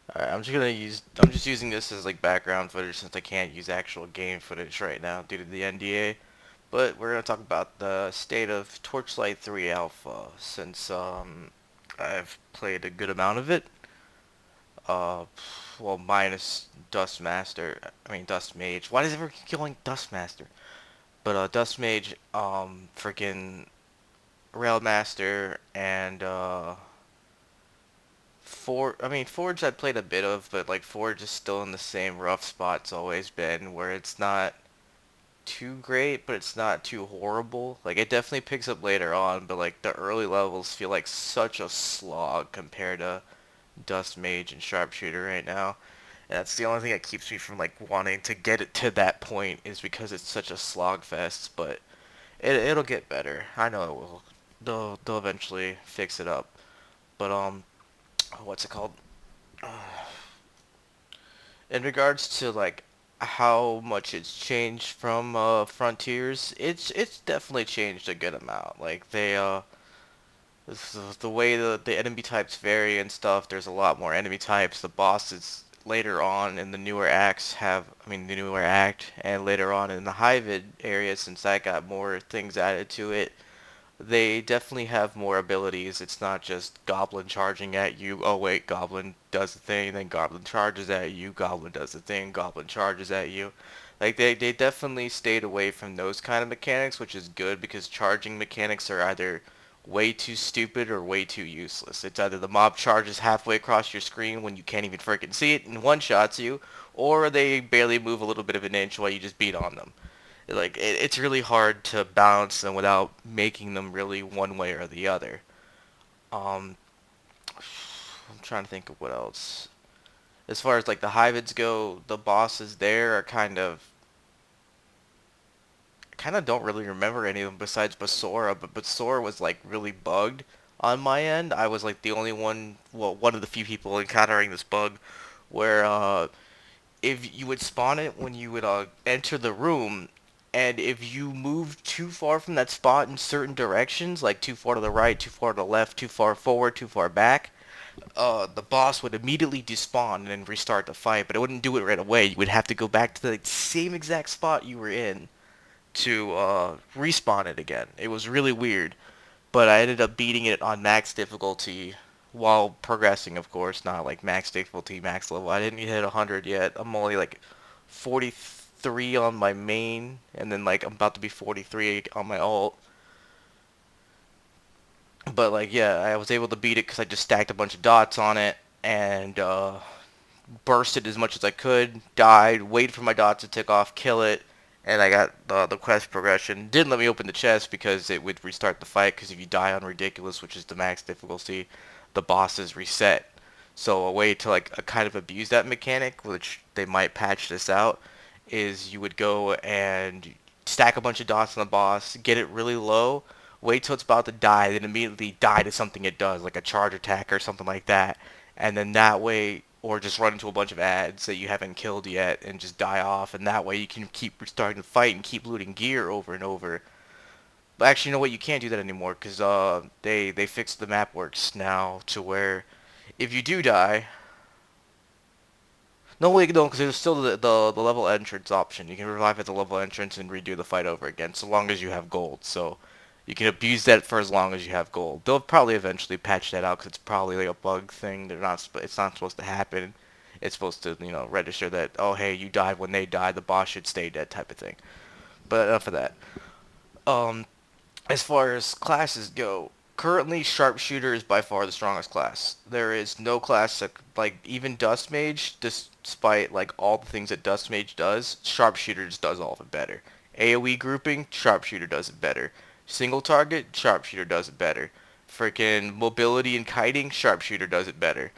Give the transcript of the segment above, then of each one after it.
Alright, I'm just using this as like background footage since I can't use actual game footage right now due to the NDA. But we're gonna talk about the state of Torchlight 3 Alpha since I've played a good amount of it. Uh, well, minus Dust Master. I mean Dust Mage. Why does everyone keep going Dust Master? But Dust Mage, freaking Rail Master and Forge I played a bit of, but like Forge is still in the same rough spot it's always been, where it's not too great, but it's not too horrible. Like it definitely picks up later on, but like the early levels feel like such a slog compared to Dust Mage and Sharpshooter right now. And that's the only thing that keeps me from like wanting to get it to that point is because it's such a slog fest, but it'll get better. I know it will. They'll eventually fix it up. But what's it called? In regards to like how much it's changed from Frontiers, it's definitely changed a good amount. Like the way the enemy types vary and stuff. There's a lot more enemy types. The bosses later on in the newer acts the newer act, and later on in the Hyvid area, since that got more things added to it, they definitely have more abilities. It's not just Goblin charging at you. Oh wait, Goblin does the thing, then Goblin charges at you. Goblin does the thing, Goblin charges at you. Like they definitely stayed away from those kind of mechanics, which is good because charging mechanics are either way too stupid or way too useless. It's either the mob charges halfway across your screen when you can't even freaking see it and one shots you, or they barely move a little bit of an inch while you just beat on them. Like it's really hard to balance them without making them really one way or the other. Um, I'm trying to think of what else. As far as like the Hyvids go, the bosses there are kind of don't really remember any of them besides Basora, but Basora was like really bugged on my end. I was like the only one, well, one of the few people encountering this bug where if you would spawn it when you would enter the room, and if you move too far from that spot in certain directions, like too far to the right, too far to the left, too far forward, too far back, the boss would immediately despawn and then restart the fight. But it wouldn't do it right away. You would have to go back to the same exact spot you were in to respawn it again. It was really weird, but I ended up beating it on max difficulty while progressing, of course, not like max difficulty, max level. I didn't hit 100 yet. I'm only like 43 on my main, and then like I'm about to be 43 on my alt. But like, yeah, I was able to beat it because I just stacked a bunch of dots on it and bursted as much as I could. Died, waited for my dots to tick off, kill it, and I got the quest progression. Didn't let me open the chest because it would restart the fight. Because if you die on ridiculous, which is the max difficulty, the bosses reset. So a way to like kind of abuse that mechanic, which they might patch this out, is you would go and stack a bunch of dots on the boss, get it really low, wait till it's about to die, then immediately die to something it does, like a charge attack or something like that. And then that way, or just run into a bunch of ads that you haven't killed yet and just die off, and that way you can keep starting to fight and keep looting gear over and over. But actually, you know what? You can't do that anymore because they fixed the map works now to where if you do die, no, wait, no, because there's still the level entrance option. You can revive at the level entrance and redo the fight over again, so long as you have gold. So you can abuse that for as long as you have gold. They'll probably eventually patch that out because it's probably like a bug thing. It's not supposed to happen. It's supposed to, register that, oh, hey, you died when they died. The boss should stay dead, type of thing. But enough of that. Um, as far as classes go, currently Sharpshooter is by far the strongest class. There is no class that, like, even Dust Mage, despite like all the things that Dust Mage does, Sharpshooter just does all of it better. AoE grouping, Sharpshooter does it better. Single target, Sharpshooter does it better. Freaking mobility and kiting, Sharpshooter does it better.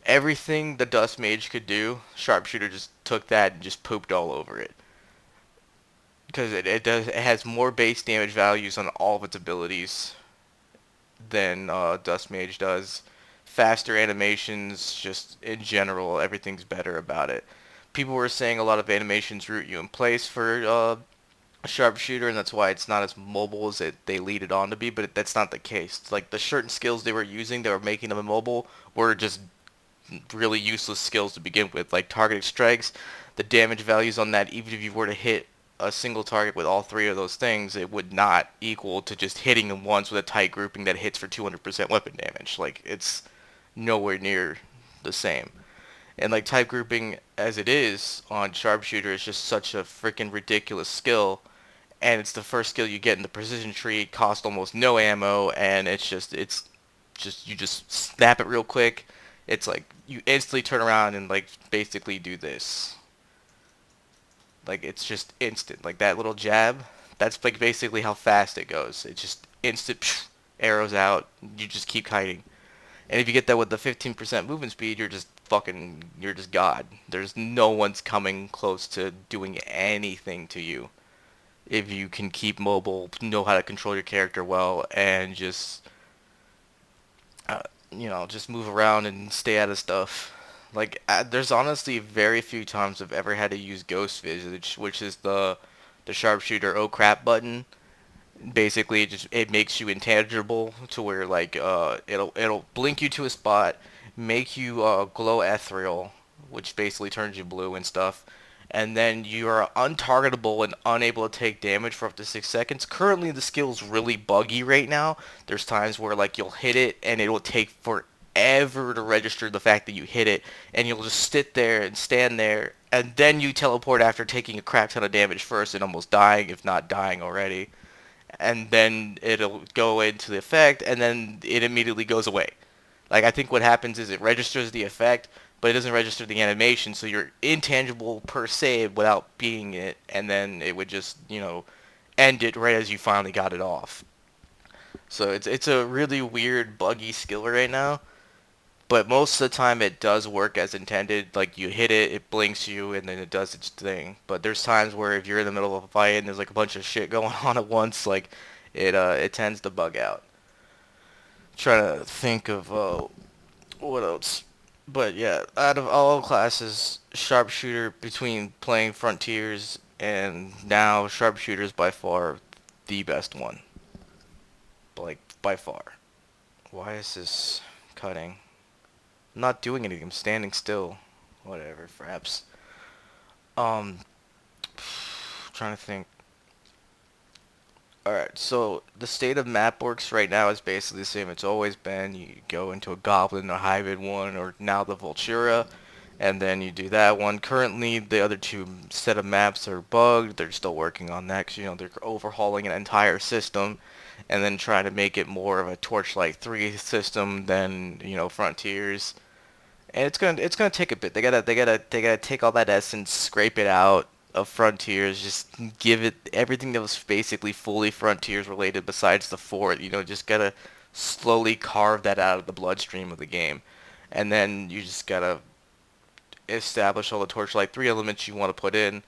Everything the Dust Mage could do, Sharpshooter just took that and just pooped all over it because it has more base damage values on all of its abilities than Dust Mage does. Faster animations, just in general, everything's better about it. People were saying a lot of animations root you in place for a sharpshooter, and that's why it's not as mobile as they lead it on to be. But that's not the case. Like the certain skills they were using, they were making them immobile, were just really useless skills to begin with. Like targeted strikes, the damage values on that, even if you were to hit a single target with all three of those things, it would not equal to just hitting them once with a tight grouping that hits for 200% weapon damage. Like, it's nowhere near the same. And like type grouping as it is on sharpshooter is just such a freaking ridiculous skill, and it's the first skill you get in the precision tree. It costs almost no ammo, and it's just you just snap it real quick. It's like you instantly turn around and like basically do this. Like it's just instant. Like that little jab, that's like basically how fast it goes. It's just instant arrows out. You just keep kiting. And if you get that with the 15% movement speed, you're just God. There's no one's coming close to doing anything to you if you can keep mobile, know how to control your character well, and uh, just move around and stay out of stuff. Like, there's honestly very few times I've ever had to use Ghost Visage, which is the sharpshooter oh crap button. Basically, it makes you intangible to where like it'll blink you to a spot, make you glow ethereal, which basically turns you blue and stuff, and then you are untargetable and unable to take damage for up to 6 seconds. Currently, the skill's really buggy right now. There's times where like you'll hit it and it'll take forever to register the fact that you hit it, and you'll just sit there and stand there, and then you teleport after taking a crap ton of damage first and almost dying, if not dying already, and then it'll go into the effect, and then it immediately goes away. Like, I think what happens is it registers the effect, but it doesn't register the animation, so you're intangible per se without being it, and then it would just, end it right as you finally got it off. So it's a really weird, buggy skill right now, but most of the time it does work as intended. Like, you hit it, it blinks you, and then it does its thing. But there's times where if you're in the middle of a fight and there's like a bunch of shit going on at once, like it tends to bug out. Trying to think of what else. But yeah, out of all classes, sharpshooter between playing Frontiers and now sharpshooter's by far the best one. Like by far. Why is this cutting? I'm not doing anything. I'm standing still. Whatever, fraps. Um, trying to think. Alright, so the state of map works right now is basically the same it's always been. You go into a Goblin or Hybrid one, or now the Vultura, and then you do that one. Currently, the other two set of maps are bugged. They're still working on that because, they're overhauling an entire system and then trying to make it more of a Torchlight 3 system than, Frontiers. And it's gonna take a bit. They gotta take all that essence, scrape it out of Frontiers, just give it everything that was basically fully Frontiers related besides the fort. Just gotta slowly carve that out of the bloodstream of the game, and then you just gotta establish all the Torchlight 3 elements you want to put in,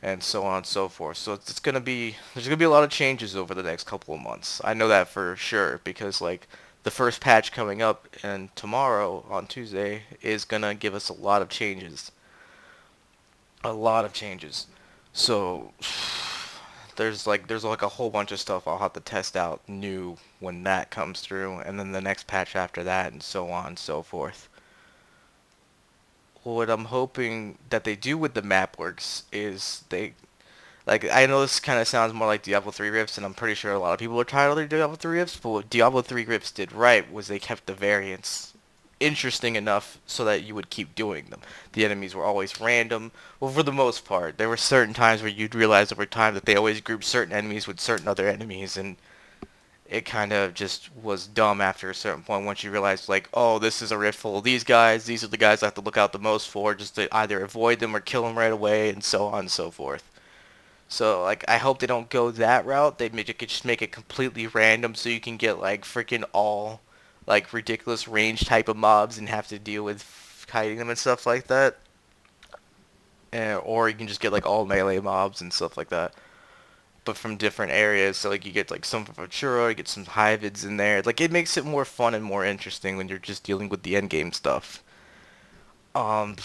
and so on and so forth. So there's gonna be a lot of changes over the next couple of months. I know that for sure because like the first patch coming up and tomorrow on Tuesday is gonna give us a lot of changes. A lot of changes. So there's like a whole bunch of stuff I'll have to test out new when that comes through, and then the next patch after that, and so on and so forth. What I'm hoping that they do with the map works is I know this kind of sounds more like Diablo 3 Rifts, and I'm pretty sure a lot of people are tired of their Diablo 3 Rifts, but what Diablo 3 Rifts did right was they kept the variants interesting enough so that you would keep doing them. The enemies were always random. Well, for the most part, there were certain times where you'd realize over time that they always grouped certain enemies with certain other enemies, and it kind of just was dumb after a certain point once you realized, like, oh, this is a rift full of these guys. These are the guys I have to look out the most for just to either avoid them or kill them right away, and so on and so forth. So, like, I hope they don't go that route. They just make it completely random so you can get, like, freaking all, like, ridiculous range type of mobs and have to deal with kiting them and stuff like that. Or you can just get, like, all melee mobs and stuff like that. But from different areas. So, like, you get, like, some from Ventura, you get some Hyvids in there. Like, it makes it more fun and more interesting when you're just dealing with the endgame stuff. Um,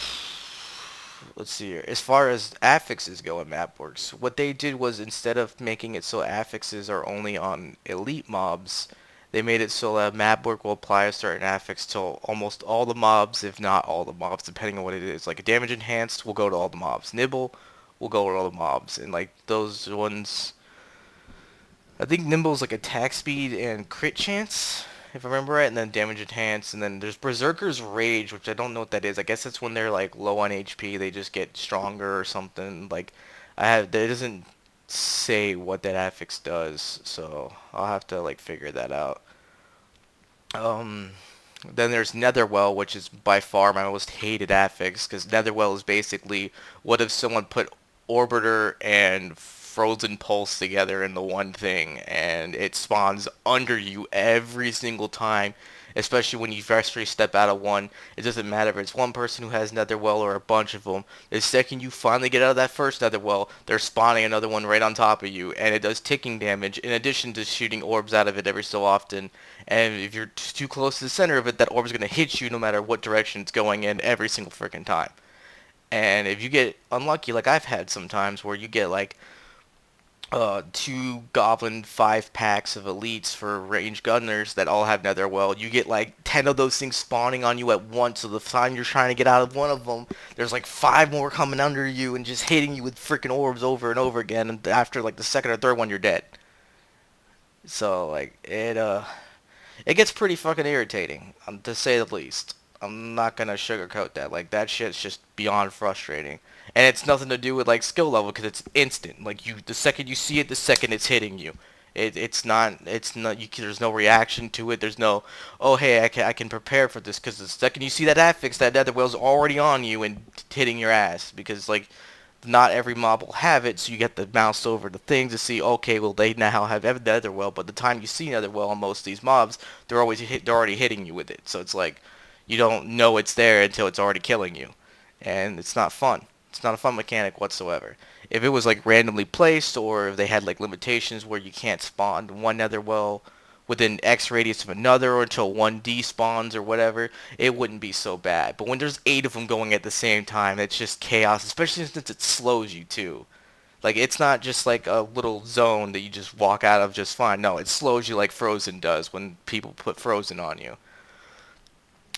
let's see here. As far as affixes go in Mapworks, what they did was instead of making it so affixes are only on elite mobs, They made it so that map work will apply a certain affix to almost all the mobs, if not all the mobs, depending on what it is. Like a damage enhanced will go to all the mobs. Nibble will go to all the mobs, and like those ones, I think Nimble's like attack speed and crit chance, if I remember right, and then damage enhance, and then there's Berserker's Rage, which I don't know what that is. I guess it's when they're like low on HP, they just get stronger or something. Like it doesn't say what that affix does, so I'll have to like figure that out. Um, then there's Netherwell, which is by far my most hated affix, because Netherwell is basically what if someone put Orbiter and Frozen Pulse together in the one thing, and it spawns under you every single time, especially when you first step out of one. It doesn't matter if it's one person who has Netherwell or a bunch of them. The second you finally get out of that first Netherwell, they're spawning another one right on top of you, and it does ticking damage in addition to shooting orbs out of it every so often. And if you're too close to the center of it, that orb is going to hit you no matter what direction it's going in every single freaking time. And if you get unlucky, like I've had sometimes, where you get like two goblin 5 packs of elites for range gunners that all have netherwell, you get like 10 of those things spawning on you at once. So the time you're trying to get out of one of them, there's like 5 more coming under you and just hitting you with freaking orbs over and over again. And after like the second or third one, you're dead. So like it gets pretty fucking irritating, to say the least. I'm not gonna sugarcoat that. Like that shit's just beyond frustrating, and it's nothing to do with like skill level because it's instant. Like the second you see it, the second it's hitting you. It's not. There's no reaction to it. There's no, oh hey, I can prepare for this because the second you see that affix, that netherwell's already on you and hitting your ass because like not every mob will have it, so you get to mouse over the thing to see, okay, well they now have Netherwell, but the time you see Netherwell on most of these mobs, they're already hitting you with it. So it's like you don't know it's there until it's already killing you, and it's not fun. It's not a fun mechanic whatsoever. If it was like randomly placed, or if they had like limitations where you can't spawn one Netherwell within X radius of another or until one despawns or whatever, it wouldn't be so bad. But when there's 8 of them going at the same time, it's just chaos, especially since it slows you too. Like, it's not just like a little zone that you just walk out of just fine. No, it slows you like Frozen does when people put Frozen on you.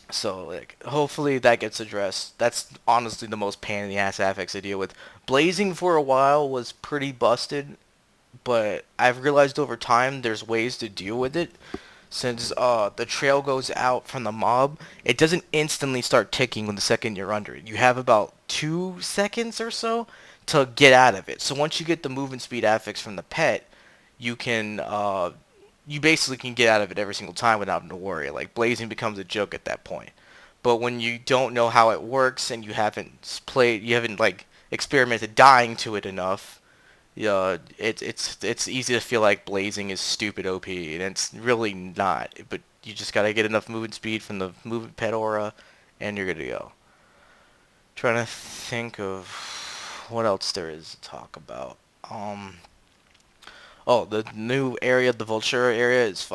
So, like, hopefully that gets addressed. That's honestly the most pain in the ass affix to deal with. Blazing for a while was pretty busted, but I've realized over time there's ways to deal with it. Since the trail goes out from the mob, it doesn't instantly start ticking when the second you're under it. You have about 2 seconds or so to get out of it. So once you get the movement speed affix from the pet, you can you basically can get out of it every single time without having to worry. Like blazing becomes a joke at that point. But when you don't know how it works and you haven't like experimented dying to it enough, yeah, it's easy to feel like blazing is stupid OP, and it's really not. But you just gotta get enough movement speed from the movement pet aura, and you're good to go. Trying to think of what else there is to talk about. Oh, the new area, the Vultura area, is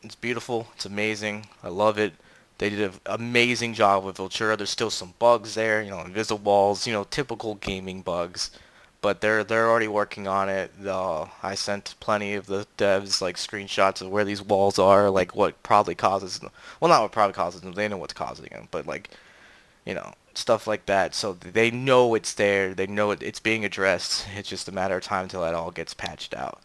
it's beautiful. It's amazing. I love it. They did an amazing job with Vultura. There's still some bugs there, invisible walls, typical gaming bugs. But they're already working on it. I sent plenty of the devs like screenshots of where these walls are, like what probably causes them. Well, not what probably causes them. They know what's causing them, but like stuff like that. So they know it's there. They know it's being addressed. It's just a matter of time until that all gets patched out.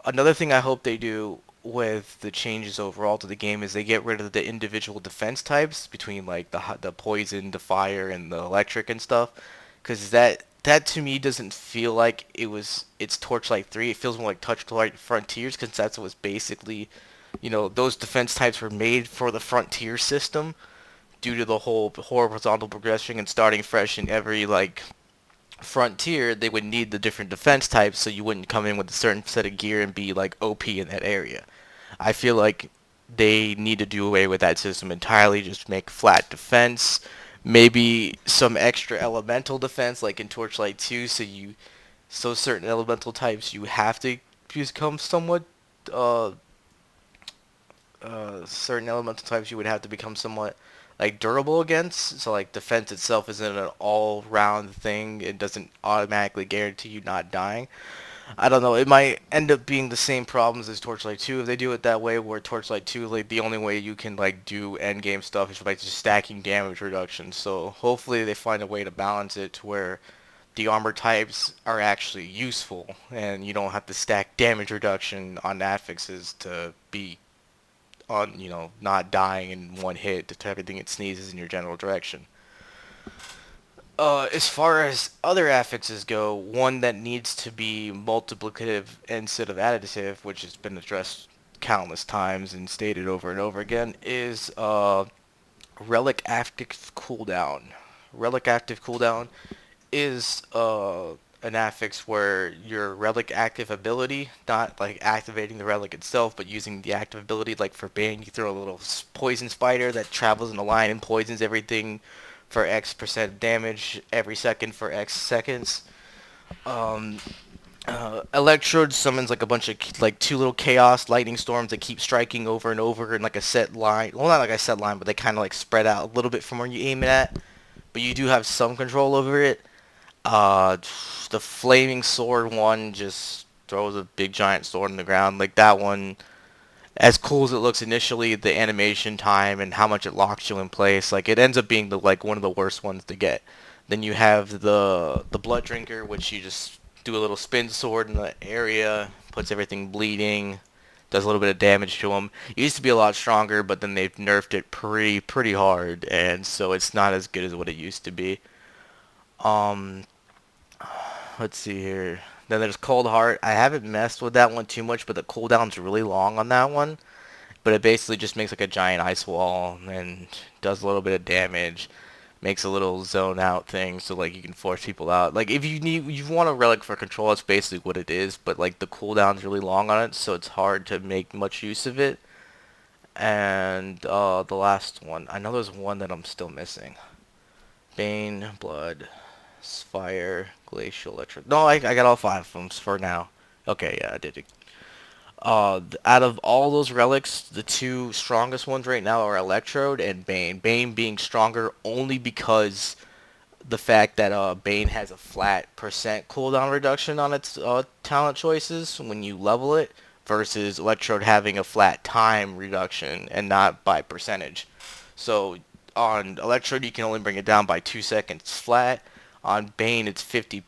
Another thing I hope they do with the changes overall to the game is they get rid of the individual defense types between like the poison, the fire, and the electric and stuff, because that to me doesn't feel like it's Torchlight 3. It feels more like Torchlight Frontiers, because that's what was basically, those defense types were made for the Frontier system due to the whole horizontal progression and starting fresh in every like Frontier, they would need the different defense types so you wouldn't come in with a certain set of gear and be like OP in that area. I feel like they need to do away with that system entirely, just make flat defense, maybe some extra elemental defense like in Torchlight 2, so certain elemental types you have to become somewhat uh certain elemental types you would have to become somewhat like durable against. So like defense itself isn't an all round thing. It doesn't automatically guarantee you not dying. I don't know. It might end up being the same problems as Torchlight 2 if they do it that way, where Torchlight 2, like, the only way you can, like, do end game stuff is like just stacking damage reduction. So hopefully they find a way to balance it to where the armor types are actually useful and you don't have to stack damage reduction on affixes to be on, not dying in one hit to everything it sneezes in your general direction. As far as other affixes go, one that needs to be multiplicative instead of additive, which has been addressed countless times and stated over and over again, is relic active cooldown. Relic active cooldown is an affix where your relic active ability, not like activating the relic itself, but using the active ability, like for Bane, you throw a little poison spider that travels in a line and poisons everything for X% damage every second for X seconds. Um, Electrode summons like a bunch of like two little chaos lightning storms that keep striking over and over in like a set line. Well, not like a set line, but they kind of like spread out a little bit from where you aim it at. But you do have some control over it. Uh, the flaming sword one just throws a big giant sword in the ground. Like that one, as cool as it looks initially, the animation time and how much it locks you in place, like it ends up being the like one of the worst ones to get. Then you have the blood drinker, which you just do a little spin sword in the area, puts everything bleeding, does a little bit of damage to them. It used to be a lot stronger, but then they've nerfed it pretty hard, and so it's not as good as what it used to be. Um, let's see here. Then there's Cold Heart. I haven't messed with that one too much, but the cooldown's really long on that one. But it basically just makes like a giant ice wall and does a little bit of damage. Makes a little zone out thing so like you can force people out. Like if you want a relic for control, that's basically what it is. But like the cooldown's really long on it, so it's hard to make much use of it. And the last one, I know there's one that I'm still missing. Bane, Blood, Fire, Glacial, Electric. No, I got all five of them for now. Okay, yeah, I did it. Out of all those relics, the two strongest ones right now are Electrode and Bane. Bane being stronger only because the fact that Bane has a flat percent cooldown reduction on its talent choices when you level it, versus Electrode having a flat time reduction and not by percentage. So on Electrode you can only bring it down by 2 seconds flat. On Bane it's 50%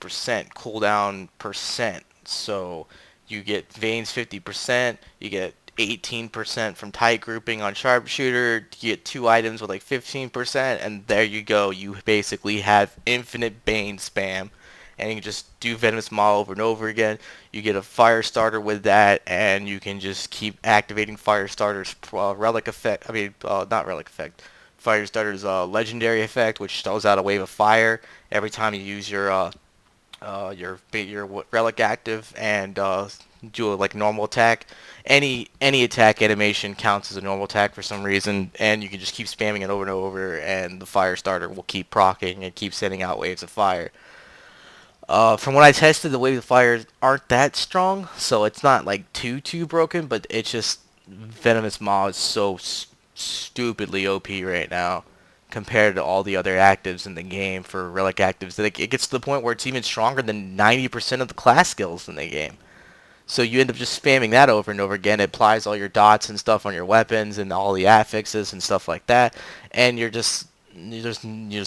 cooldown percent. So you get Vane's 50%, you get 18% from tight grouping on sharpshooter, you get two items with like 15%, and there you go. You basically have infinite Bane spam, and you can just do Venomous Maw over and over again. You get a fire starter with that, and you can just keep activating fire starters relic effect. I mean, not relic effect. Fire starter's legendary effect, which throws out a wave of fire every time you use your relic active and do a like normal attack. Any attack animation counts as a normal attack for some reason, and you can just keep spamming it over and over, and the fire starter will keep proccing and keep sending out waves of fire. From what I tested, the waves of fire aren't that strong, so it's not like too broken, but it's just Venomous Maw is so stupidly OP right now compared to all the other actives in the game for relic actives. That it gets to the point where it's even stronger than 90% of the class skills in the game. So you end up just spamming that over and over again. It applies all your dots and stuff on your weapons and all the affixes and stuff like that, and there's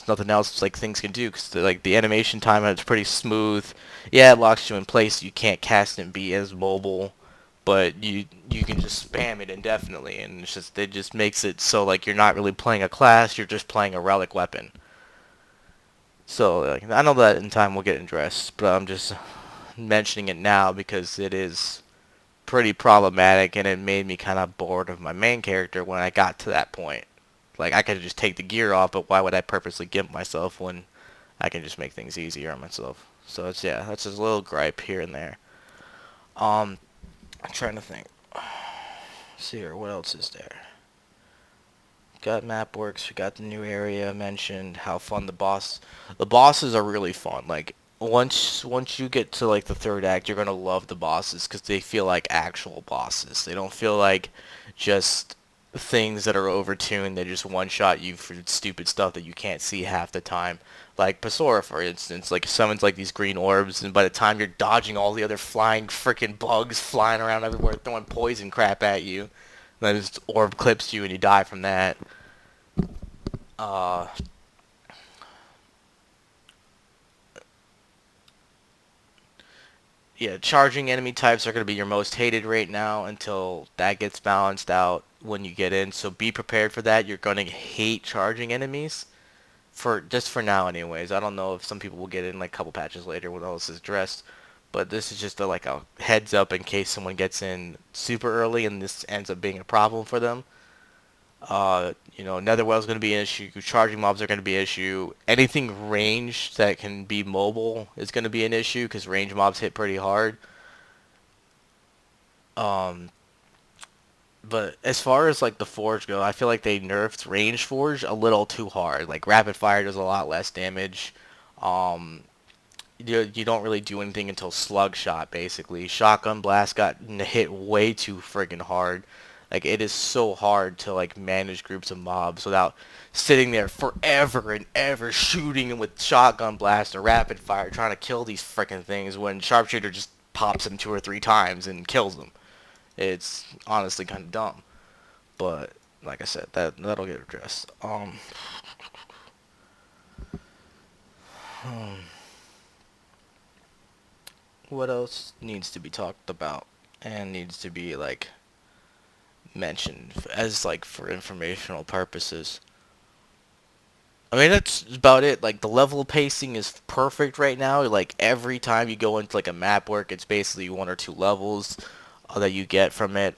nothing else like things can do because like the animation time is pretty smooth. Yeah, it locks you in place. You can't cast and be as mobile, but you can just spam it indefinitely, and it just makes it so like you're not really playing a class. You're just playing a relic weapon. So like, I know that in time we'll get addressed, but I'm just mentioning it now because it is pretty problematic, and it made me kind of bored of my main character when I got to that point. Like, I could just take the gear off, but why would I purposely gimp myself when I can just make things easier on myself? So yeah, that's just a little gripe here and there. I'm trying to think. Let's see here, what else is there? Got map works, we got the new area mentioned, how fun the bosses are really fun. Like once you get to like the third act, you're gonna love the bosses because they feel like actual bosses. They don't feel like just things that are overtuned. They just one shot you for stupid stuff that you can't see half the time. Like Pasora, for instance, like summons like these green orbs, and by the time you're dodging all the other flying freaking bugs flying around everywhere, throwing poison crap at you, then this orb clips you and you die from that. Uh, yeah, charging enemy types are going to be your most hated right now until that gets balanced out when you get in. So be prepared for that. You're going to hate charging enemies for just for now, anyways. I don't know if some people will get in like a couple patches later when all this is addressed, but this is just like a heads up in case someone gets in super early and this ends up being a problem for them. Netherwell is going to be an issue. Charging mobs are going to be an issue. Anything ranged that can be mobile is going to be an issue because range mobs hit pretty hard. Um, but as far as like the Forge go, I feel like they nerfed range Forge a little too hard. Like rapid fire does a lot less damage. Um, you don't really do anything until slug shot basically. Shotgun blast got hit way too friggin' hard. Like it is so hard to like manage groups of mobs without sitting there forever and ever shooting with shotgun blast or rapid fire trying to kill these frickin' things when sharpshooter just pops them 2 or 3 times and kills them. It's honestly kind of dumb, but like I said, that'll get addressed. What else needs to be talked about and needs to be like mentioned as like for informational purposes? I mean that's about it. Like the level pacing is perfect right now. Like every time you go into like a map work, it's basically 1 or 2 levels that you get from it.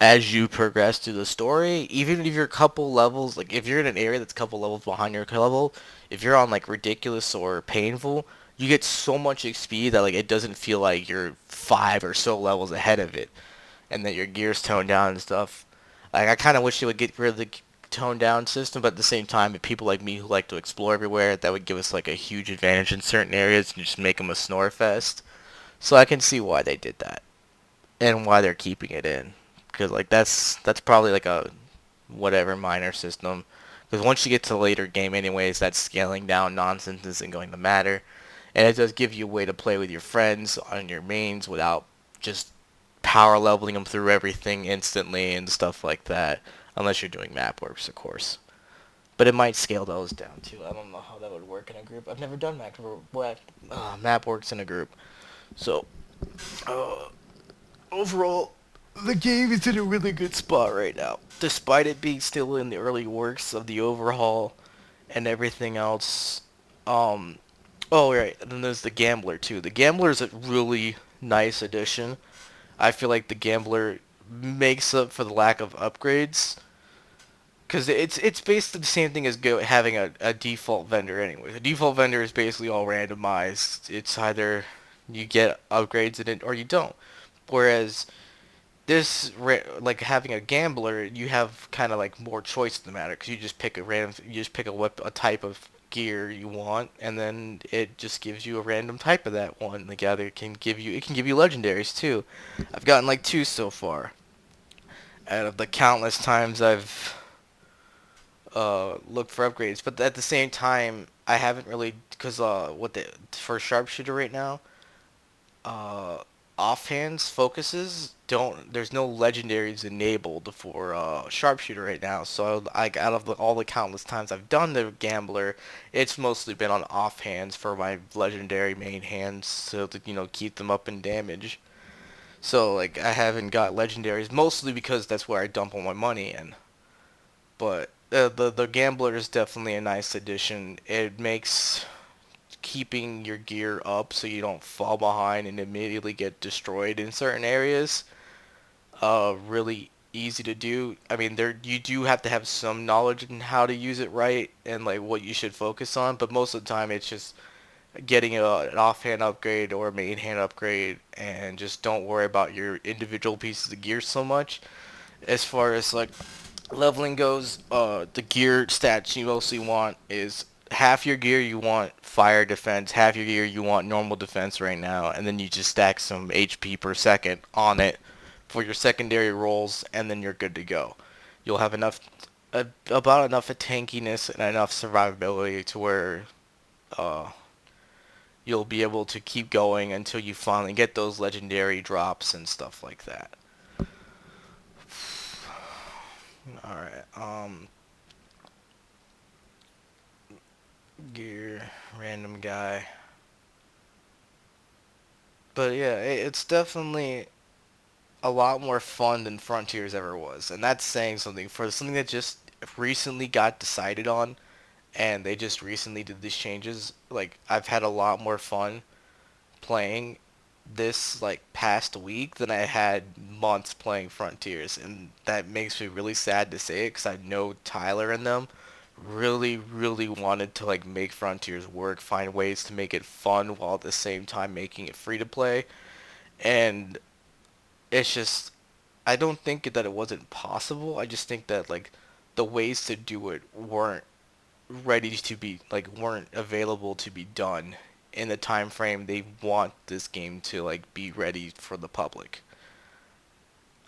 As you progress through the story, even if you're a couple levels, like if you're in an area that's a couple levels behind your level, if you're on like ridiculous or painful, you get so much XP that like it doesn't feel like you're 5 or so levels ahead of it, and that your gear's toned down and stuff. Like I kind of wish they would get rid of the toned down system, but at the same time, if people like me who like to explore everywhere, that would give us like a huge advantage in certain areas and just make them a snore fest. So I can see why they did that and why they're keeping it in, because like that's probably like a whatever minor system. Because once you get to the later game, anyways, that scaling down nonsense isn't going to matter, and it does give you a way to play with your friends on your mains without just power leveling them through everything instantly and stuff like that. Unless you're doing map works, of course. But it might scale those down too. I don't know how that would work in a group. I've never done map works in a group. So uh, overall, the game is in a really good spot right now. Despite it being still in the early works of the overhaul and everything else. Um, oh, right. And then there's the Gambler, too. The Gambler is a really nice addition. I feel like the Gambler makes up for the lack of upgrades. Because it's basically the same thing as having a default vendor anyway. The default vendor is basically all randomized. It's either you get upgrades in it or you don't. Whereas like having a gambler, you have kind of like more choice in the matter because you just pick a type of gear you want, and then it just gives you a random type of that one. Like it can give you legendaries too. I've gotten like 2 so far out of the countless times I've looked for upgrades. But at the same time, I haven't really because what the for sharpshooter right now uh, offhands focuses don't there's no legendaries enabled for sharpshooter right now, so like out of all the countless times I've done the gambler, it's mostly been on offhands for my legendary main hands so to keep them up in damage. So like I haven't got legendaries mostly because that's where I dump all my money in. But the gambler is definitely a nice addition. It makes keeping your gear up so you don't fall behind and immediately get destroyed in certain areas really easy to do. I mean, there you do have to have some knowledge in how to use it right and like what you should focus on, but most of the time it's just getting an offhand upgrade or a main hand upgrade and just don't worry about your individual pieces of gear so much. As far as like leveling goes, the gear stats you mostly want is half your gear you want fire defense, half your gear you want normal defense right now, and then you just stack some HP per second on it for your secondary roles, and then you're good to go. You'll have about enough tankiness and enough survivability to where uh, you'll be able to keep going until you finally get those legendary drops and stuff like that. All right. Gear, random guy. But yeah, it's definitely a lot more fun than Frontiers ever was, and that's saying something for something that just recently got decided on, and they just recently did these changes. Like I've had a lot more fun playing this like past week than I had months playing Frontiers, and that makes me really sad to say it because I know Tyler and them really wanted to like make Frontiers work, find ways to make it fun while at the same time making it free to play, and it's just I don't think that it wasn't possible. I just think that like the ways to do it weren't ready to be like weren't available to be done in the time frame they want this game to like be ready for the public.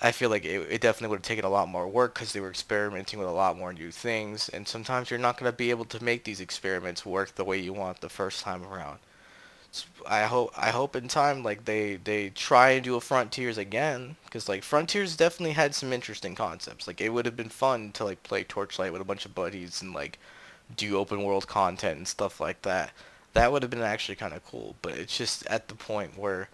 I feel like it definitely would have taken a lot more work because they were experimenting with a lot more new things, and sometimes you're not going to be able to make these experiments work the way you want the first time around. I hope in time like they try and do a Frontiers again because like Frontiers definitely had some interesting concepts. Like it would have been fun to like play Torchlight with a bunch of buddies and like do open world content and stuff like that. That would have been actually kind of cool. But it's just at the point where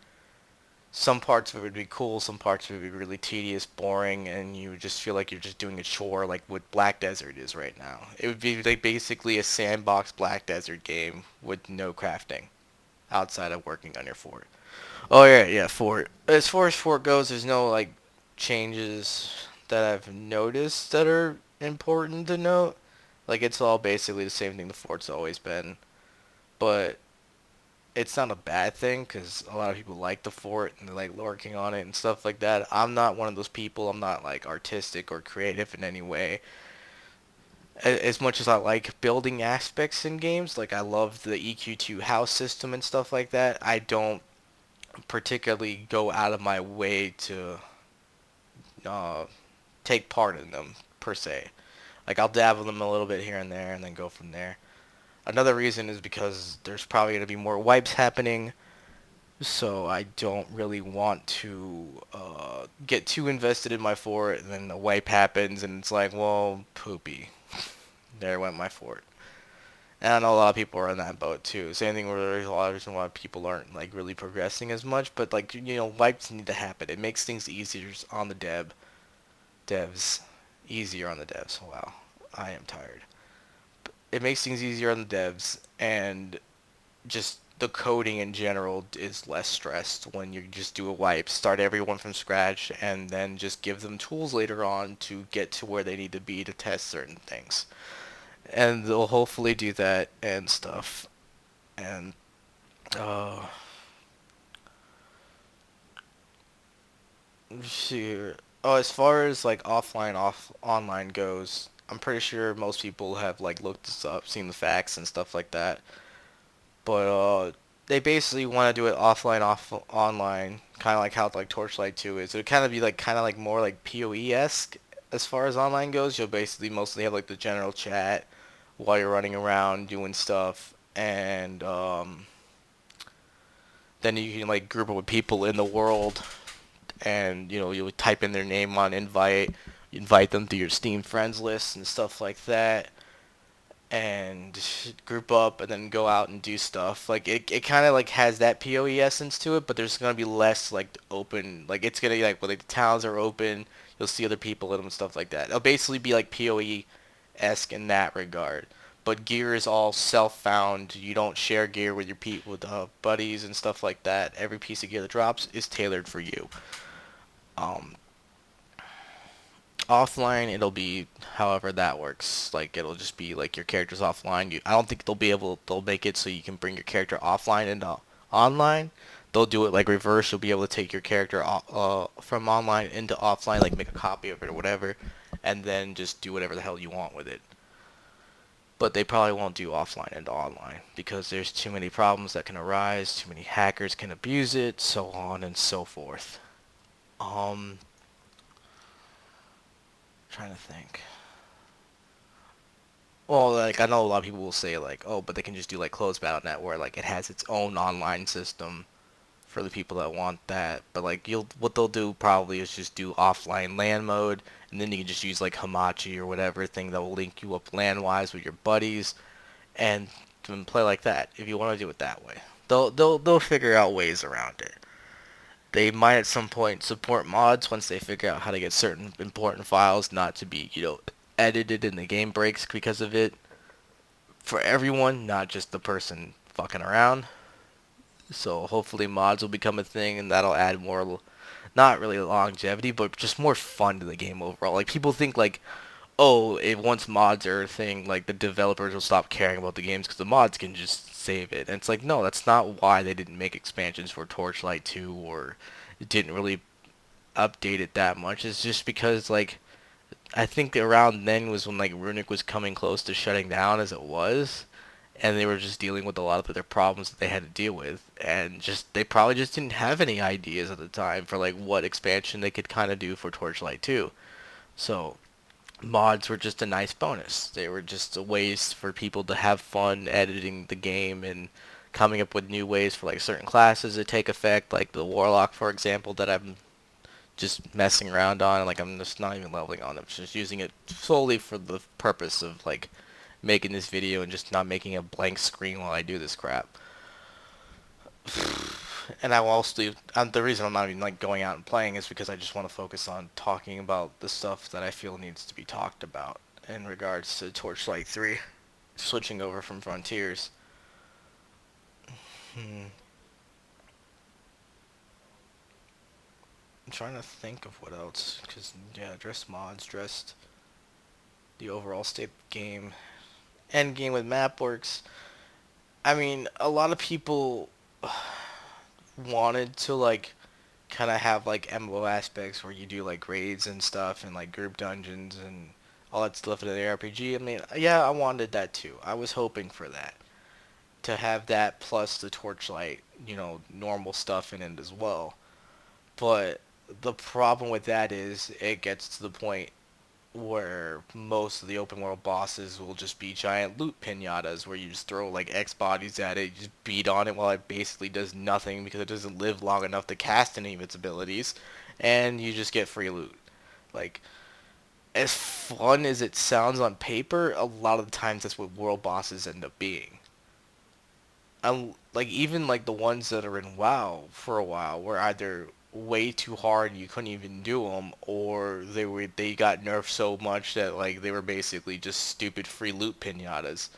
some parts of it would be cool, some parts would be really tedious, boring, and you would just feel like you're just doing a chore like what Black Desert is right now. It would be like basically a sandbox Black Desert game with no crafting outside of working on your fort. Oh yeah, fort. As far as fort goes, there's no like changes that I've noticed that are important to note. Like it's all basically the same thing the fort's always been, but it's not a bad thing because a lot of people like the fort and they like working on it and stuff like that. I'm not one of those people. I'm not like artistic or creative in any way. As much as I like building aspects in games, like I love the EQ2 house system and stuff like that, I don't particularly go out of my way to uh, take part in them per se. Like I'll dabble them a little bit here and there, and then go from there. Another reason is because there's probably going to be more wipes happening, so I don't really want to get too invested in my fort, and then the wipe happens, and it's like, well, poopy. There went my fort. And I know a lot of people are in that boat too. Same thing where there's a lot of reason why people aren't like really progressing as much, but like wipes need to happen. It makes things easier on the devs, easier on the devs. Wow, I am tired. It makes things easier on the devs, and just the coding in general is less stressed when you just do a wipe, start everyone from scratch, and then just give them tools later on to get to where they need to be to test certain things. And they'll hopefully do that and stuff. And uh, see. Oh, as far as like offline off online goes, I'm pretty sure most people have like looked this up, seen the facts and stuff like that. But they basically want to do it offline, off online, kind of like how like Torchlight 2 is. It would kind of be like more like PoE esque as far as online goes. You'll basically mostly have like the general chat while you're running around doing stuff, and then you can like group up with people in the world, and you would type in their name on invite them to your Steam friends list and stuff like that, and group up and then go out and do stuff. Like it kind of like has that PoE essence to it, but there's gonna be less like open. Like it's gonna be like when the towns are open, you'll see other people in them and stuff like that. It'll basically be like PoE esque in that regard. But gear is all self-found. You don't share gear with your buddies and stuff like that. Every piece of gear that drops is tailored for you. Um, Offline, it'll be however that works. Like it'll just be like your character's offline. I don't think they'll make it so you can bring your character offline into online. They'll do it like reverse. You'll be able to take your character from online into offline, like make a copy of it or whatever, and then just do whatever the hell you want with it. But they probably won't do offline into online because there's too many problems that can arise. Too many hackers can abuse it, so on and so forth. Um, trying to think. Well, like I know a lot of people will say like, oh, but they can just do like closed BattleNet where like it has its own online system for the people that want that. But like you'll what they'll do probably is just do offline LAN mode, and then you can just use like Hamachi or whatever thing that will link you up LAN wise with your buddies, and play like that if you want to do it that way. They'll figure out ways around it. They might at some point support mods once they figure out how to get certain important files not to be, edited and the game breaks because of it for everyone, not just the person fucking around. So hopefully mods will become a thing and that'll add more, not really longevity, but just more fun to the game overall. Like people think like, oh, if once mods are a thing, like the developers will stop caring about the games because the mods can just save it. And it's like, no, that's not why they didn't make expansions for Torchlight 2 or it didn't really update it that much. It's just because like I think around then was when like Runic was coming close to shutting down as it was, and they were just dealing with a lot of their problems that they had to deal with, and just they probably just didn't have any ideas at the time for like what expansion they could kind of do for Torchlight 2. So mods were just a nice bonus. They were just a ways for people to have fun editing the game and coming up with new ways for like certain classes to take effect, like the Warlock, for example, that I'm just messing around on. Like I'm just not even leveling on. I'm just using it solely for the purpose of like making this video and just not making a blank screen while I do this crap. And I will also the reason I'm not even like going out and playing is because I just want to focus on talking about the stuff that I feel needs to be talked about in regards to Torchlight 3. Switching over from Frontiers. Hmm. I'm trying to think of what else, because yeah, dressed mods, dressed the overall state of the game, end game with map works. I mean, a lot of people wanted to like kind of have like MMO aspects where you do like raids and stuff and like group dungeons and all that stuff in the RPG. I mean, yeah, I wanted that too. I was hoping for that. To have that plus the Torchlight, normal stuff in it as well. But the problem with that is it gets to the point where most of the open world bosses will just be giant loot pinatas where you just throw like X bodies at it, you just beat on it while it basically does nothing because it doesn't live long enough to cast any of its abilities, and you just get free loot. Like, as fun as it sounds on paper, a lot of the times that's what world bosses end up being. Like even like the ones that are in WoW for a while were either way too hard and you couldn't even do them, or they got nerfed so much that like they were basically just stupid free loot pinatas.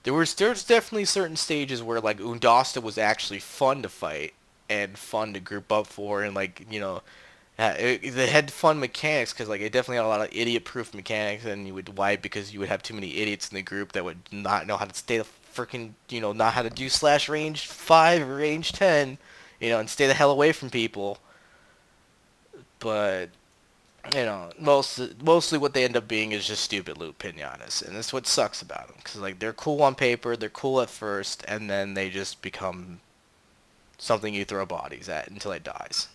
There's definitely certain stages where like Undasta was actually fun to fight and fun to group up for, and like they had fun mechanics because like it definitely had a lot of idiot-proof mechanics, and you would wipe because you would have too many idiots in the group that would not know how to stay the freaking not how to do slash range 5 or range 10, and stay the hell away from people. But mostly what they end up being is just stupid loot pinatas, and that's what sucks about them because like they're cool on paper, they're cool at first, and then they just become something you throw bodies at until it dies.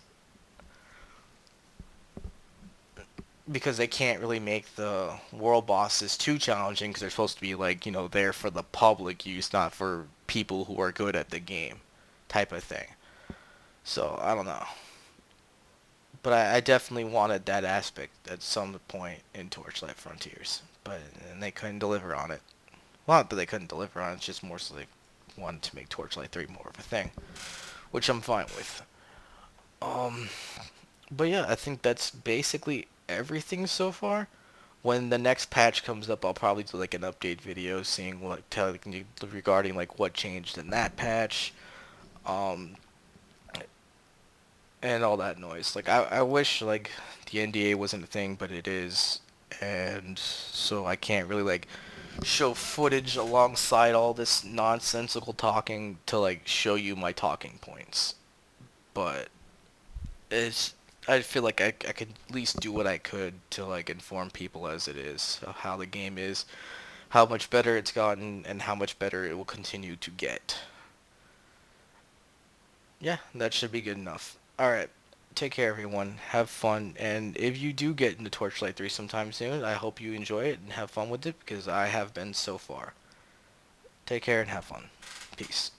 Because they can't really make the world bosses too challenging because they're supposed to be like there for the public use, not for people who are good at the game, type of thing. So I don't know, but I definitely wanted that aspect at some point in Torchlight Frontiers, but and they couldn't deliver on it. Well, not that they couldn't deliver on it, it's just more so they wanted to make Torchlight 3 more of a thing, which I'm fine with. Um, but yeah, I think that's basically everything so far. When the next patch comes up, I'll probably do like an update video, seeing regarding like what changed in that patch, um, and all that noise. Like I wish like the NDA wasn't a thing, but it is, and so I can't really like show footage alongside all this nonsensical talking to like show you my talking points. But it's I feel like I could at least do what I could to like inform people as it is of how the game is, how much better it's gotten, and how much better it will continue to get. Yeah, that should be good enough. All right, take care, everyone. Have fun, and if you do get into Torchlight 3 sometime soon, I hope you enjoy it and have fun with it because I have been so far. Take care and have fun. Peace.